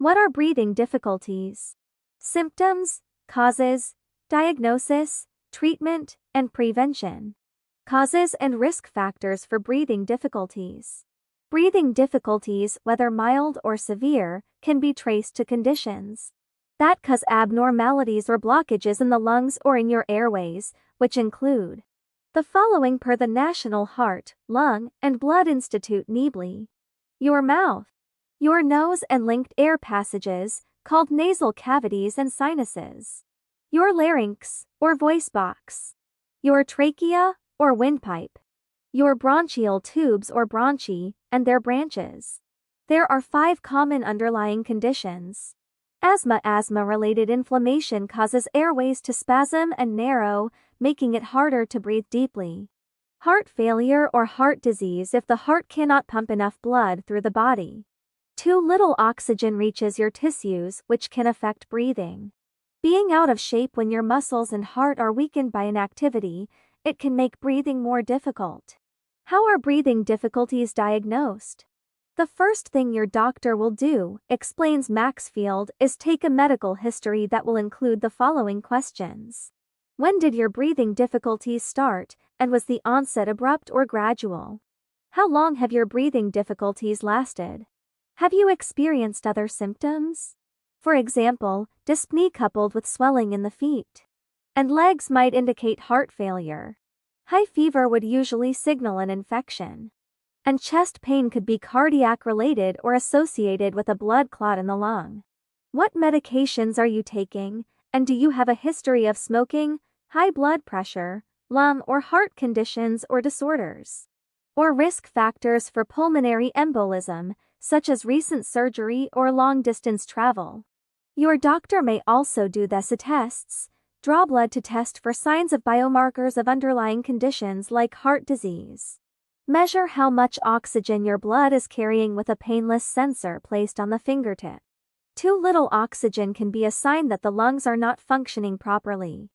What are breathing difficulties? Symptoms, causes, diagnosis, treatment, and prevention. Causes and risk factors for breathing difficulties. Breathing difficulties, whether mild or severe, can be traced to conditions that cause abnormalities or blockages in the lungs or in your airways, which include the following per the National Heart, Lung, and Blood Institute (NEBLI). Your mouth, your nose and linked air passages, called nasal cavities and sinuses. Your larynx, or voice box. Your trachea, or windpipe. Your bronchial tubes or bronchi, and their branches. There are 5 common underlying conditions. Asthma. Asthma-related inflammation causes airways to spasm and narrow, making it harder to breathe deeply. Heart failure or heart disease if the heart cannot pump enough blood through the body. Too little oxygen reaches your tissues, which can affect breathing. Being out of shape when your muscles and heart are weakened by inactivity, it can make breathing more difficult. How are breathing difficulties diagnosed? The first thing your doctor will do, explains Maxfield, is take a medical history that will include the following questions. When did your breathing difficulties start, and was the onset abrupt or gradual? How long have your breathing difficulties lasted? Have you experienced other symptoms? For example, dyspnea coupled with swelling in the feet and legs might indicate heart failure. High fever would usually signal an infection. And chest pain could be cardiac-related or associated with a blood clot in the lung. What medications are you taking, and do you have a history of smoking, high blood pressure, lung or heart conditions or disorders? Or risk factors for pulmonary embolism, such as recent surgery or long-distance travel. Your doctor may also do DESA tests, draw blood to test for signs of biomarkers of underlying conditions like heart disease. Measure how much oxygen your blood is carrying with a painless sensor placed on the fingertip. Too little oxygen can be a sign that the lungs are not functioning properly.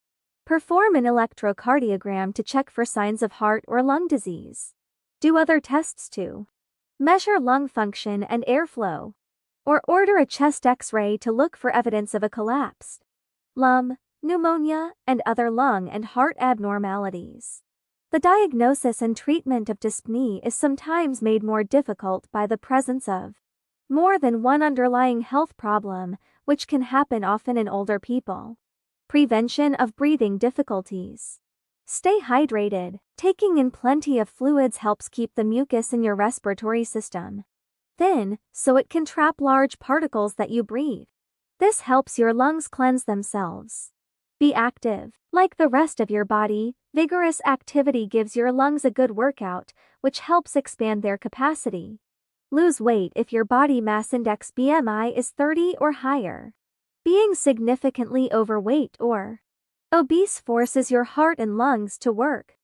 Perform an electrocardiogram to check for signs of heart or lung disease. Do other tests to measure lung function and airflow. Or order a chest X-ray to look for evidence of a collapsed lung, pneumonia, and other lung and heart abnormalities. The diagnosis and treatment of dyspnea is sometimes made more difficult by the presence of more than one underlying health problem, which can happen often in older people. Prevention of breathing difficulties. Stay hydrated. Taking in plenty of fluids helps keep the mucus in your respiratory system thin, so it can trap large particles that you breathe. This helps your lungs cleanse themselves. Be active. Like the rest of your body, vigorous activity gives your lungs a good workout, which helps expand their capacity. Lose weight if your body mass index BMI is 30 or higher. Being significantly overweight or obese forces your heart and lungs to work